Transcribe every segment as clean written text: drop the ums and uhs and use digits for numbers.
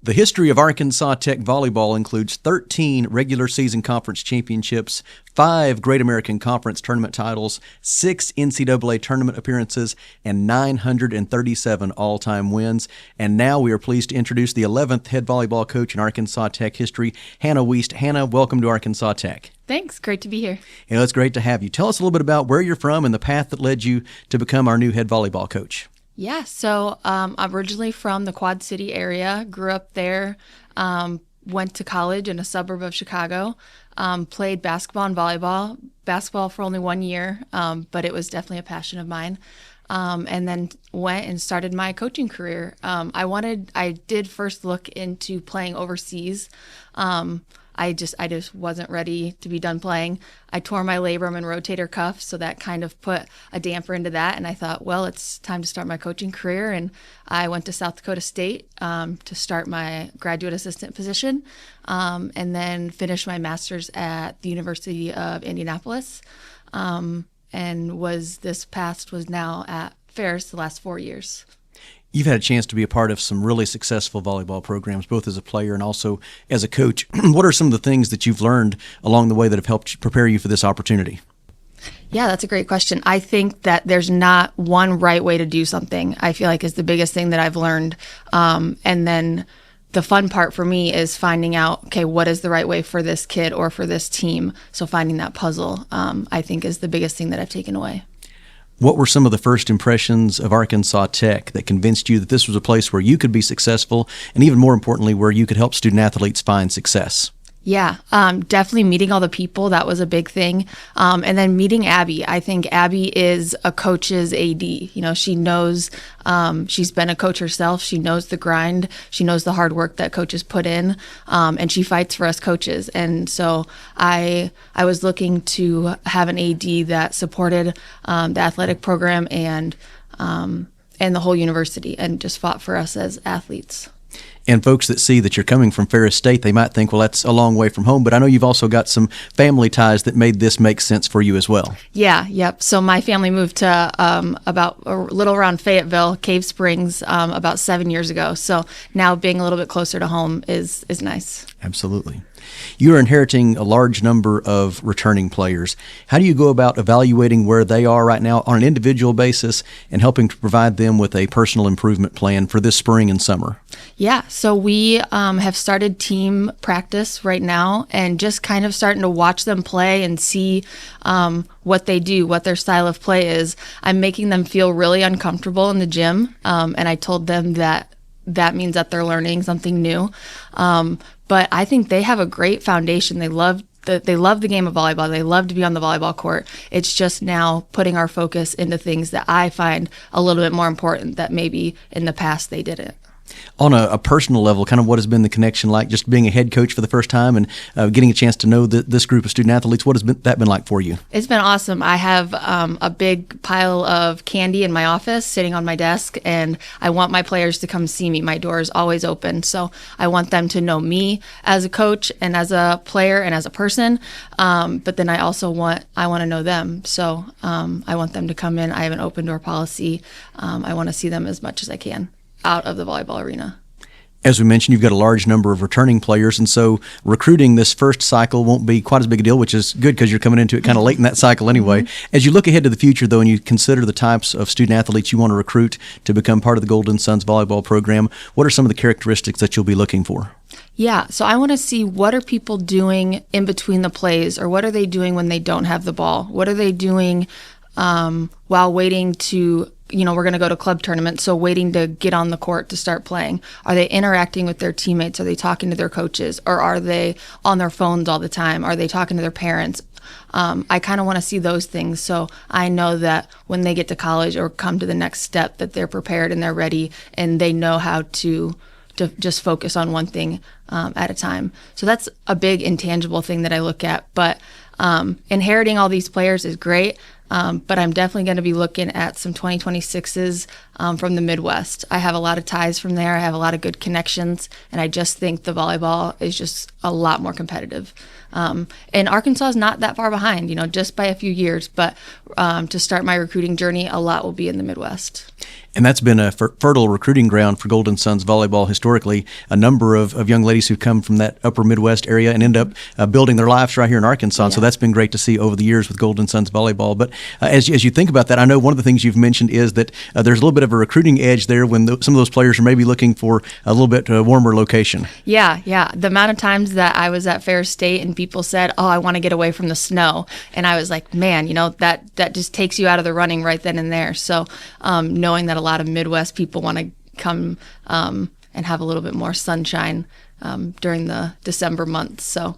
The history of Arkansas Tech volleyball includes 13 regular season conference championships, 5 Great American Conference tournament titles, 6 NCAA tournament appearances, and 937 all-time wins. And now we are pleased to introduce the 11th head volleyball coach in Arkansas Tech history, Hannah Wuest. Hannah, welcome to Arkansas Tech. Thanks. Great to be here. It's great to have you. Tell us a little bit about where you're from and the path that led you to become our new head volleyball coach. Yeah, so I'm originally from the Quad City area, grew up there, went to college in a suburb of Chicago, played basketball and volleyball, basketball for only 1 year, but it was definitely a passion of mine. And then went and started my coaching career. I did first look into playing overseas. I just wasn't ready to be done playing. I tore my labrum and rotator cuff, so that kind of put a damper into that. And I thought, well, it's time to start my coaching career. And I went to South Dakota State to start my graduate assistant position, and then finished my master's at the University of Indianapolis, and was now at Ferris the last 4 years. You've had a chance to be a part of some really successful volleyball programs, both as a player and also as a coach. What are some of the things that you've learned along the way that have helped prepare you for this opportunity? Yeah, that's a great question. I think that there's not one right way to do something, I feel like is the biggest thing that I've learned. And then the fun part for me is finding out, okay, what is the right way for this kid or for this team? So finding that puzzle, I think, is the biggest thing that I've taken away. What were some of the first impressions of Arkansas Tech that convinced you that this was a place where you could be successful and, even more importantly, where you could help student athletes find success? Yeah, definitely meeting all the people. That was a big thing. And then meeting Abby. I think Abby is a coach's AD. You know, she knows, she's been a coach herself. She knows the grind. She knows the hard work that coaches put in. And she fights for us coaches. And so I was looking to have an AD that supported the athletic program and the whole university and just fought for us as athletes. And folks that see that you're coming from Ferris State, they might think, well, that's a long way from home. But I know you've also got some family ties that made this make sense for you as well. Yeah, yep. So my family moved to about a little around Fayetteville, Cave Springs, about 7 years ago. So now being a little bit closer to home is nice. Absolutely. You are inheriting a large number of returning players. How do you go about evaluating where they are right now on an individual basis and helping to provide them with a personal improvement plan for this spring and summer? Yeah, so we have started team practice right now and just kind of starting to watch them play and see what they do, what their style of play is. I'm making them feel really uncomfortable in the gym, and I told them that means that they're learning something new. But I think they have a great foundation. They love the game of volleyball. They love to be on the volleyball court. It's just now putting our focus into things that I find a little bit more important that maybe in the past they didn't. On a personal level, kind of what has been the connection like, just being a head coach for the first time and getting a chance to know this group of student athletes? What has that been like for you? It's been awesome. I have a big pile of candy in my office sitting on my desk, and I want my players to come see me. My door is always open, so I want them to know me as a coach and as a player and as a person, but then I also want to know them. So I want them to come in. I have an open door policy. I want to see them as much as I can out of the volleyball arena. As we mentioned, you've got a large number of returning players, and so recruiting this first cycle won't be quite as big a deal, which is good because you're coming into it kind of late in that cycle anyway. Mm-hmm. As you look ahead to the future, though, and you consider the types of student athletes you want to recruit to become part of the Golden Suns volleyball program, what are some of the characteristics that you'll be looking for? Yeah, so I want to see what are people doing in between the plays, or what are they doing when they don't have the ball? What are they doing while waiting to, we're going to go to club tournaments, so waiting to get on the court to start playing. Are they interacting with their teammates? Are they talking to their coaches? Or are they on their phones all the time? Are they talking to their parents? I kind of want to see those things, so I know that when they get to college or come to the next step, that they're prepared and they're ready and they know how to just focus on one thing at a time. So that's a big intangible thing that I look at. But inheriting all these players is great. But I'm definitely going to be looking at some 2026s from the Midwest. I have a lot of ties from there. I have a lot of good connections, and I just think the volleyball is just a lot more competitive. And Arkansas is not that far behind, just by a few years. But to start my recruiting journey, a lot will be in the Midwest. And that's been a fertile recruiting ground for Golden Suns volleyball historically. A number of young ladies who come from that upper Midwest area and end up building their lives right here in Arkansas. Yeah. So that's been great to see over the years with Golden Suns volleyball. But as you think about that, I know one of the things you've mentioned is that there's a little bit of a recruiting edge there when some of those players are maybe looking for a little bit warmer location. Yeah. The amount of times that I was at Fair State and people said, "Oh, I want to get away from the snow," and I was like, "Man, that just takes you out of the running right then and there." So knowing that a lot of Midwest people want to come and have a little bit more sunshine during the December months. So,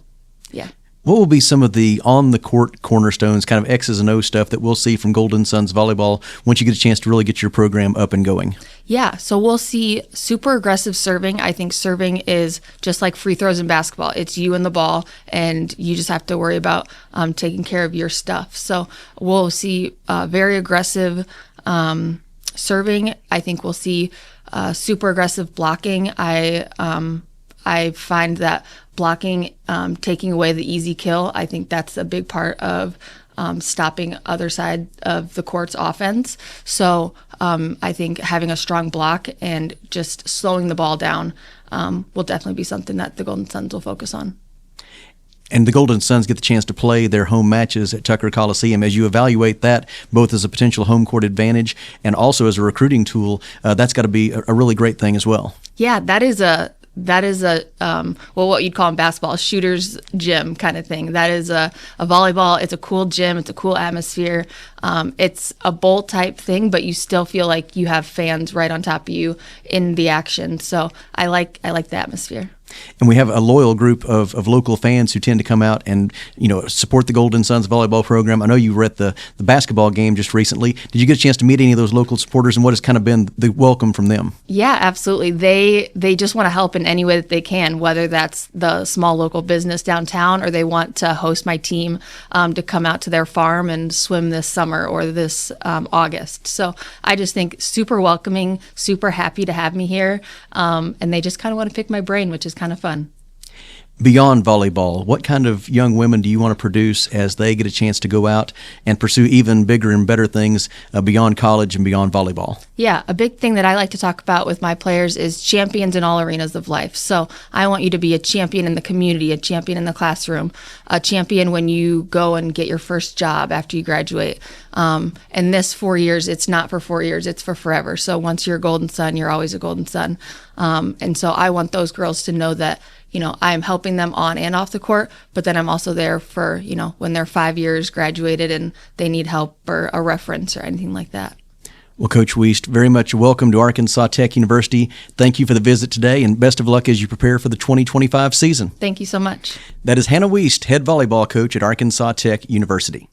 yeah. What will be some of the on-the-court cornerstones, kind of X's and O's stuff that we'll see from Golden Suns volleyball once you get a chance to really get your program up and going? Yeah, so we'll see super aggressive serving. I think serving is just like free throws in basketball. It's you and the ball, and you just have to worry about taking care of your stuff. So we'll see very aggressive serving. I think we'll see super aggressive blocking. I find that blocking, taking away the easy kill, I think that's a big part of stopping other side of the court's offense. So I think having a strong block and just slowing the ball down will definitely be something that the Golden Suns will focus on. And the Golden Suns get the chance to play their home matches at Tucker Coliseum. As you evaluate that, both as a potential home court advantage and also as a recruiting tool, that's got to be a really great thing as well. Yeah, that is a what you'd call in basketball, a shooter's gym kind of thing. That is a volleyball. It's a cool gym. It's a cool atmosphere. It's a bowl type thing, but you still feel like you have fans right on top of you in the action. So I like the atmosphere. And we have a loyal group of local fans who tend to come out and support the Golden Suns volleyball program. I know you were at the basketball game just recently. Did you get a chance to meet any of those local supporters, and what has kind of been the welcome from them? Yeah, absolutely. They just want to help in any way that they can, whether that's the small local business downtown or they want to host my team to come out to their farm and swim this summer or this August. So I just think super welcoming, super happy to have me here, and they just kind of want to pick my brain, which is kind of fun. Beyond volleyball, what kind of young women do you want to produce as they get a chance to go out and pursue even bigger and better things beyond college and beyond volleyball? Yeah, a big thing that I like to talk about with my players is champions in all arenas of life. So I want you to be a champion in the community, a champion in the classroom, a champion when you go and get your first job after you graduate. And this 4 years, it's not for 4 years, it's for forever. So once you're a Golden Sun, you're always a Golden Sun. And so I want those girls to know that I'm helping them on and off the court, but then I'm also there for, when they're 5 years graduated and they need help or a reference or anything like that. Well, Coach Wuest, very much welcome to Arkansas Tech University. Thank you for the visit today, and best of luck as you prepare for the 2025 season. Thank you so much. That is Hannah Wuest, head volleyball coach at Arkansas Tech University.